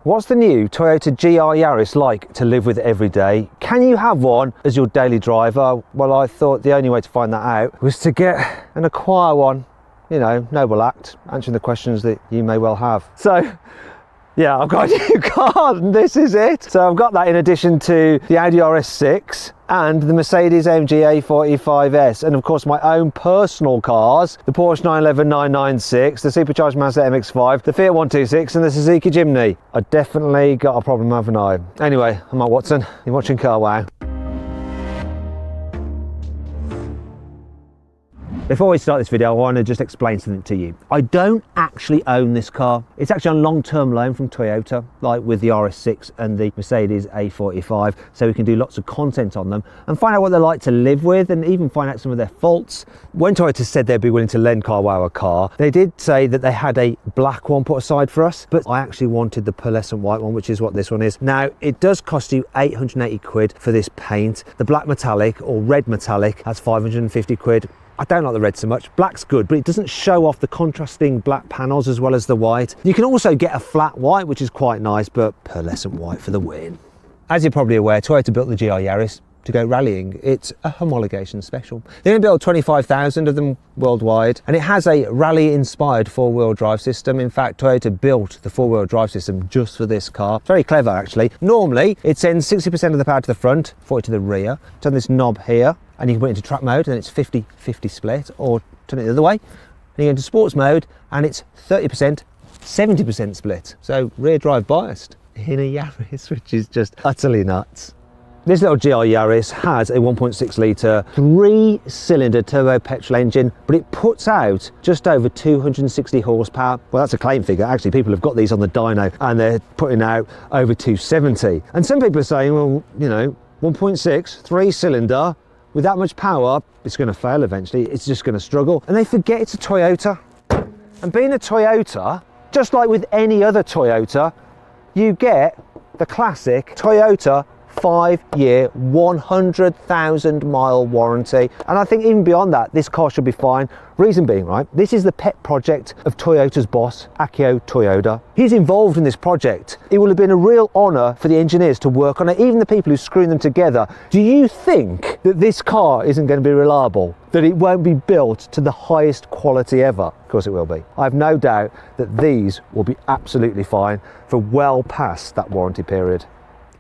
What's the new Toyota Gr Yaris like to live with every day? Can you have one as your daily driver? Well, I thought the only way to find that out was to get and acquire one. You know, noble act, answering the questions that you may well have. So, yeah, I've got a new car and this is it. So I've got that in addition to the Audi RS6 and the Mercedes AMG A45S, and of course my own personal cars, the Porsche 911 996, the supercharged Mazda MX-5, the Fiat 126 and the Suzuki Jimny. I definitely got a problem, haven't I? Anyway, I'm Matt Watson, you're watching Car Wow. Before we start this video, I want to just explain something to you. I don't actually own this car. It's actually on long-term loan from Toyota, like with the RS6 and the Mercedes A45, so we can do lots of content on them and find out what they're like to live with and even find out some of their faults. When Toyota said they'd be willing to lend Car Wow a car, they did say that they had a black one put aside for us, but I actually wanted the pearlescent white one, which is what this one is. Now, it does cost you 880 quid for this paint. The black metallic or red metallic has 550 quid. I don't like the red so much. Black's good, but it doesn't show off the contrasting black panels as well as the white. You can also get a flat white, which is quite nice, but pearlescent white for the win. As you're probably aware, Toyota built the Gr Yaris to go rallying. It's a homologation special. They only built 25,000 of them worldwide, and it has a rally-inspired four-wheel drive system. In fact, Toyota built the four-wheel drive system just for this car. Very clever, actually. Normally, it sends 60% of the power to the front, 40 to the rear. Turn this knob here, and you can put it into track mode, and it's 50-50 split, or turn it the other way, and you go into sports mode, and it's 30%, 70% split. So rear drive biased in a Yaris, which is just utterly nuts. This little Gr Yaris has a 1.6 litre 3-cylinder turbo petrol engine, but it puts out just over 260 horsepower. Well, that's a claim figure. Actually, people have got these on the dyno and they're putting out over 270. And some people are saying, well, you know, 1.6, 3-cylinder, with that much power, it's going to fail eventually. It's just going to struggle. And they forget it's a Toyota. And being a Toyota, just like with any other Toyota, you get the classic Toyota 5-year, 100,000 mile warranty. And I think even beyond that, this car should be fine. Reason being, right, this is the pet project of Toyota's boss, Akio Toyoda. He's involved in this project. It will have been a real honour for the engineers to work on it, even the people who screwed them together. Do you think that this car isn't going to be reliable? That it won't be built to the highest quality ever? Of course it will be. I have no doubt that these will be absolutely fine for well past that warranty period.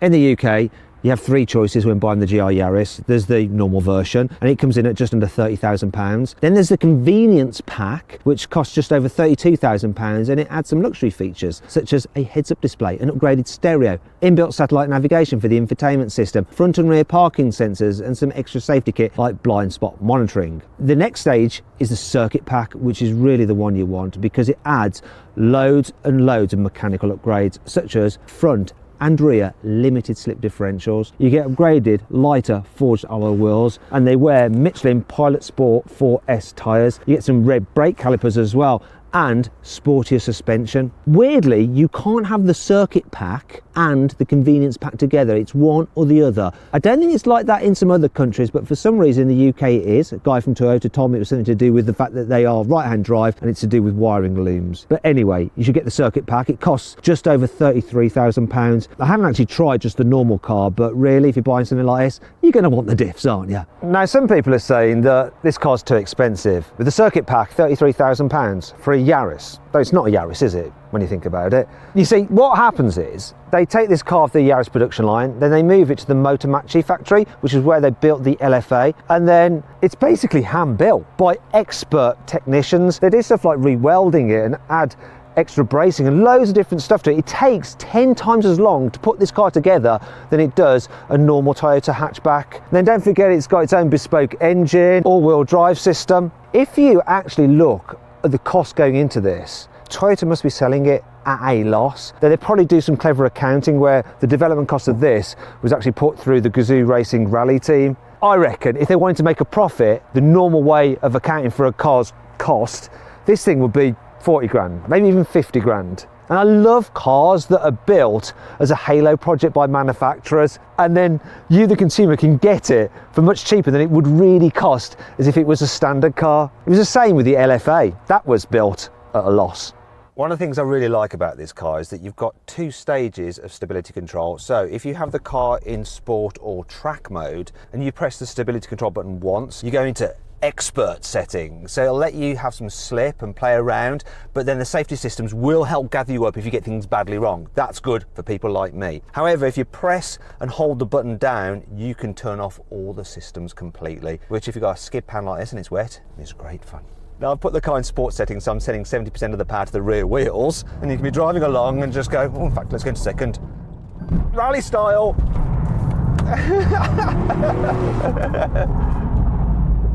In the UK, you have three choices when buying the Gr Yaris. There's the normal version, and it comes in at just under £30,000. Then there's the convenience pack, which costs just over £32,000, and it adds some luxury features, such as a heads-up display, an upgraded stereo, inbuilt satellite navigation for the infotainment system, front and rear parking sensors, and some extra safety kit like blind spot monitoring. The next stage is the circuit pack, which is really the one you want because it adds loads and loads of mechanical upgrades, such as front and rear limited slip differentials. You get upgraded lighter forged alloy wheels, and they wear Michelin Pilot Sport 4S tyres. You get some red brake calipers as well, and sportier suspension. Weirdly, you can't have the circuit pack and the convenience pack together. It's one or the other. I don't think it's like that in some other countries, but for some reason in the UK it is. A guy from Toyota told me it was something to do with the fact that they are right-hand drive, and it's to do with wiring looms. But anyway, you should get the circuit pack. It costs just over £33,000. I haven't actually tried just the normal car, but really, if you're buying something like this, you're going to want the diffs, aren't you? Now, some people are saying that this car's too expensive. With the circuit pack, £33,000 for a Yaris. Though it's not a Yaris, is it, when you think about it? You see, what happens is they take this car off the Yaris production line, then they move it to the Motomachi factory, which is where they built the LFA, and then it's basically hand-built by expert technicians. They do stuff like re-welding it and add extra bracing and loads of different stuff to it. It takes 10 times as long to put this car together than it does a normal Toyota hatchback. And then don't forget it's got its own bespoke engine, all-wheel drive system. If you actually look at the cost going into this, Toyota must be selling it at a loss. They probably do some clever accounting where the development cost of this was actually put through the Gazoo Racing Rally team. I reckon if they wanted to make a profit, the normal way of accounting for a car's cost, this thing would be 40 grand, maybe even 50 grand. And I love cars that are built as a halo project by manufacturers, and then you, the consumer, can get it for much cheaper than it would really cost as if it was a standard car. It was the same with the LFA. That was built at a loss. One of the things I really like about this car is that you've got 2 stages of stability control. So if you have the car in sport or track mode and you press the stability control button once, you go into expert settings. So it'll let you have some slip and play around, but then the safety systems will help gather you up if you get things badly wrong. That's good for people like me. However, if you press and hold the button down, you can turn off all the systems completely, which if you've got a skid pan like this and it's wet, it's great fun. Now I've put the car in sport settings, so I'm setting 70% of the power to the rear wheels, and you can be driving along and just go, oh, in fact, let's go into second. Rally style.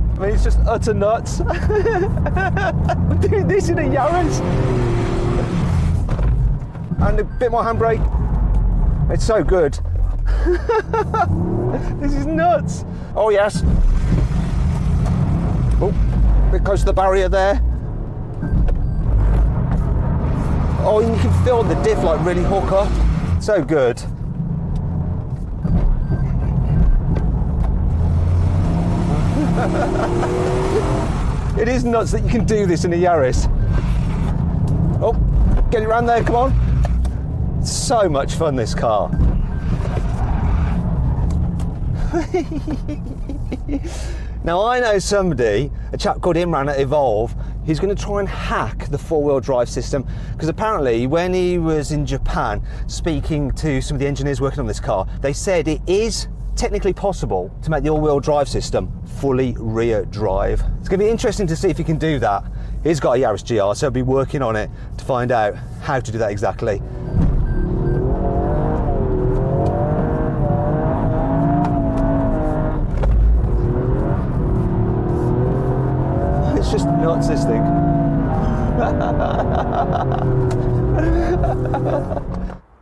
I mean, it's just utter nuts. I'm doing this in a Yaris. And a bit more handbrake. It's so good. This is nuts. Oh yes. Oh. A bit close to the barrier there. Oh, and you can feel the diff like really hook up. So good. It is nuts that you can do this in a Yaris. Oh, get it around there, come on. So much fun, this car. Now I know somebody, a chap called Imran at Evolve, who's going to try and hack the 4-wheel drive system, because apparently when he was in Japan speaking to some of the engineers working on this car, they said it is technically possible to make the all-wheel drive system fully rear drive. It's going to be interesting to see if he can do that. He's got a Yaris GR, so I'll be working on it to find out how to do that exactly. It's just nuts, this thing.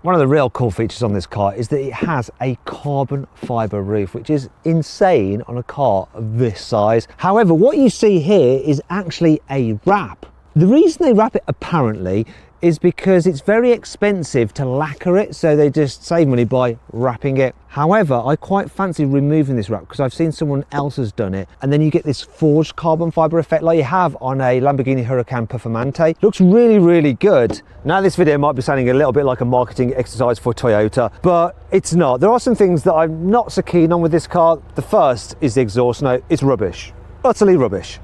One of the real cool features on this car is that it has a carbon fibre roof, which is insane on a car of this size. However, what you see here is actually a wrap. The reason they wrap it apparently is because it's very expensive to lacquer it, so they just save money by wrapping it. However, I quite fancy removing this wrap because I've seen someone else has done it, and then you get this forged carbon fibre effect like you have on a Lamborghini Huracan Performante. Looks really, really good. Now this video might be sounding a little bit like a marketing exercise for Toyota, but it's not. There are some things that I'm not so keen on with this car. The first is the exhaust note. It's rubbish, utterly rubbish.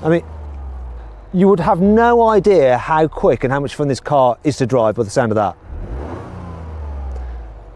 I mean, you would have no idea how quick and how much fun this car is to drive by the sound of that.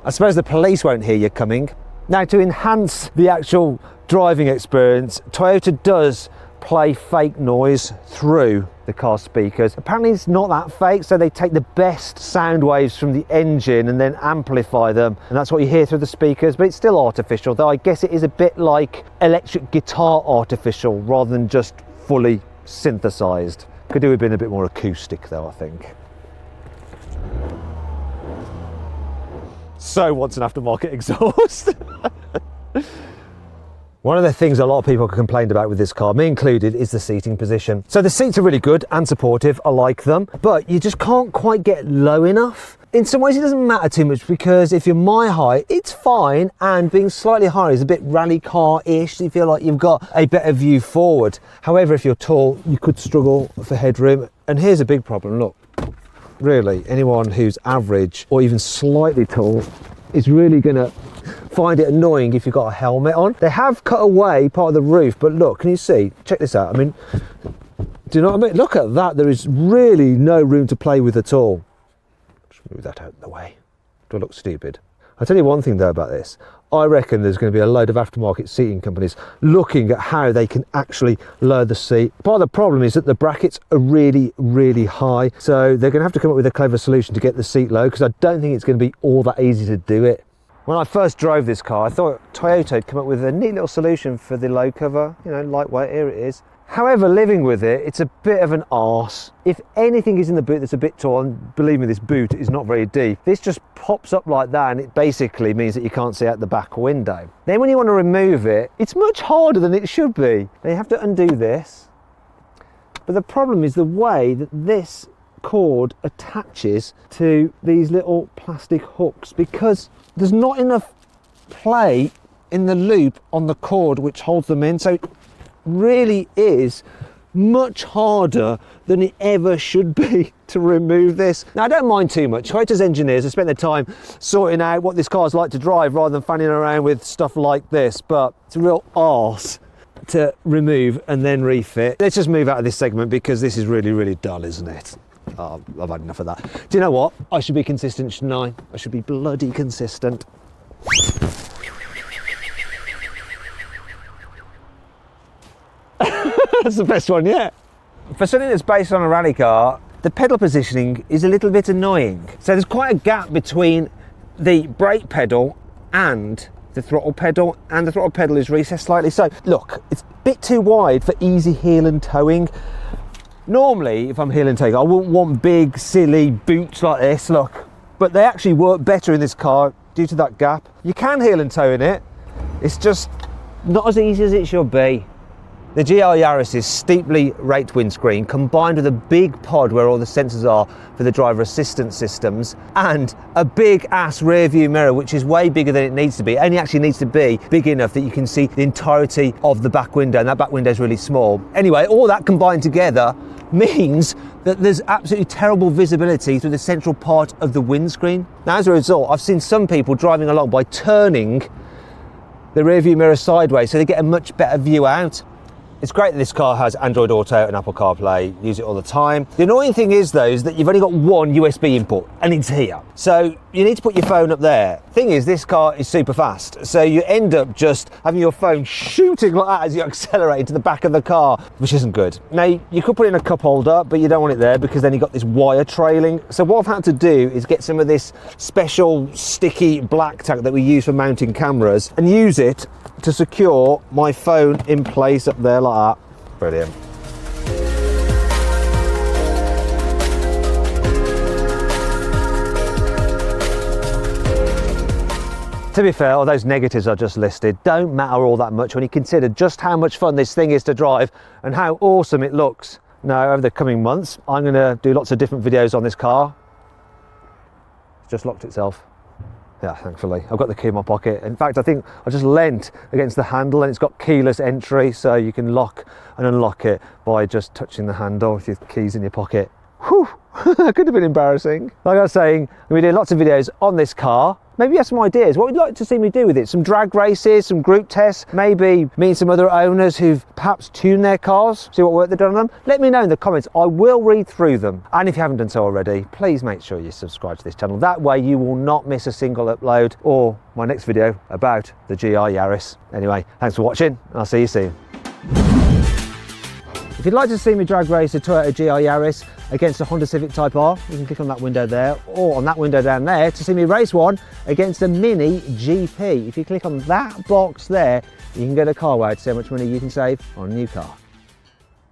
I suppose the police won't hear you coming. Now, to enhance the actual driving experience, Toyota does play fake noise through the car speakers. Apparently it's not that fake, so they take the best sound waves from the engine and then amplify them, and that's what you hear through the speakers, but it's still artificial, though I guess it is a bit like electric guitar artificial rather than just fully synthesized. Could do with being a bit more acoustic though, I think. So what's an aftermarket exhaust? One of the things a lot of people complained about with this car, me included, is the seating position. So the seats are really good and supportive, I like them, but you just can't quite get low enough. In some ways it doesn't matter too much, because if you're my height, it's fine, and being slightly higher is a bit rally car-ish, so you feel like you've got a better view forward. However, if you're tall, you could struggle for headroom. And here's a big problem, look. Really, anyone who's average or even slightly tall is really gonna find it annoying if you've got a helmet on. They have cut away part of the roof, but look, can you see? Check this out. I mean, do you know what I mean? Look at that. There is really no room to play with at all. Move that out of the way. Do I look stupid? I'll tell you one thing though about this. I reckon there's going to be a load of aftermarket seating companies looking at how they can actually lower the seat. Part of the problem is that the brackets are really, really high. So they're going to have to come up with a clever solution to get the seat low, because I don't think it's going to be all that easy to do it. When I first drove this car, I thought Toyota had come up with a neat little solution for the low cover, you know, lightweight, here it is. However, living with it, it's a bit of an arse. If anything is in the boot that's a bit tall, and believe me, this boot is not very deep, this just pops up like that, and it basically means that you can't see out the back window. Then when you want to remove it, it's much harder than it should be. Now you have to undo this. But the problem is the way that this cord attaches to these little plastic hooks, because there's not enough play in the loop on the cord which holds them in. So really is much harder than it ever should be to remove this. Now I don't mind too much. Toyota's engineers have spent their time sorting out what this car's like to drive rather than fanning around with stuff like this, but it's a real arse to remove and then refit. Let's just move out of this segment because this is really, really dull, isn't it? Oh, I've had enough of that. Do you know what? I should be consistent, shouldn't I? I should be bloody consistent. That's the best one yet. For something that's based on a rally car, the pedal positioning is a little bit annoying. So there's quite a gap between the brake pedal and the throttle pedal, and the throttle pedal is recessed slightly. So look, it's a bit too wide for easy heel and towing. Normally, if I'm heel and towing, I wouldn't want big, silly boots like this, look. But they actually work better in this car due to that gap. You can heel and tow in it, it's just not as easy as it should be. The Gr Yaris's steeply raked windscreen, combined with a big pod where all the sensors are for the driver assistance systems, and a big ass rear view mirror, which is way bigger than it needs to be. It only actually needs to be big enough that you can see the entirety of the back window, and that back window is really small. Anyway, all that combined together means that there's absolutely terrible visibility through the central part of the windscreen. Now, as a result, I've seen some people driving along by turning the rear view mirror sideways so they get a much better view out. It's great that this car has Android Auto and Apple CarPlay, use it all the time. The annoying thing is though, is that you've only got one USB input and it's here. So you need to put your phone up there. Thing is, this car is super fast. So you end up just having your phone shooting like that as you accelerate to the back of the car, which isn't good. Now you could put it in a cup holder, but you don't want it there because then you've got this wire trailing. So what I've had to do is get some of this special sticky black tack that we use for mounting cameras and use it to secure my phone in place up there like that. Brilliant. To be fair, all those negatives I just listed don't matter all that much when you consider just how much fun this thing is to drive and how awesome it looks. Now, over the coming months, I'm going to do lots of different videos on this car. It's just locked itself. Yeah, thankfully. I've got the key in my pocket. In fact, I think I just leant against the handle and it's got keyless entry, so you can lock and unlock it by just touching the handle with your keys in your pocket. Whew, that could have been embarrassing. Like I was saying, we do lots of videos on this car. Maybe you have some ideas. What would you like to see me do with it? Some drag races, some group tests, maybe meet some other owners who've perhaps tuned their cars, see what work they've done on them. Let me know in the comments. I will read through them. And if you haven't done so already, please make sure you subscribe to this channel. That way you will not miss a single upload or my next video about the Gr Yaris. Anyway, thanks for watching and I'll see you soon. If you'd like to see me drag race a Toyota Gr Yaris against a Honda Civic Type R, you can click on that window there, or on that window down there to see me race one against a Mini GP. If you click on that box there, you can go to CarWow to see how much money you can save on a new car.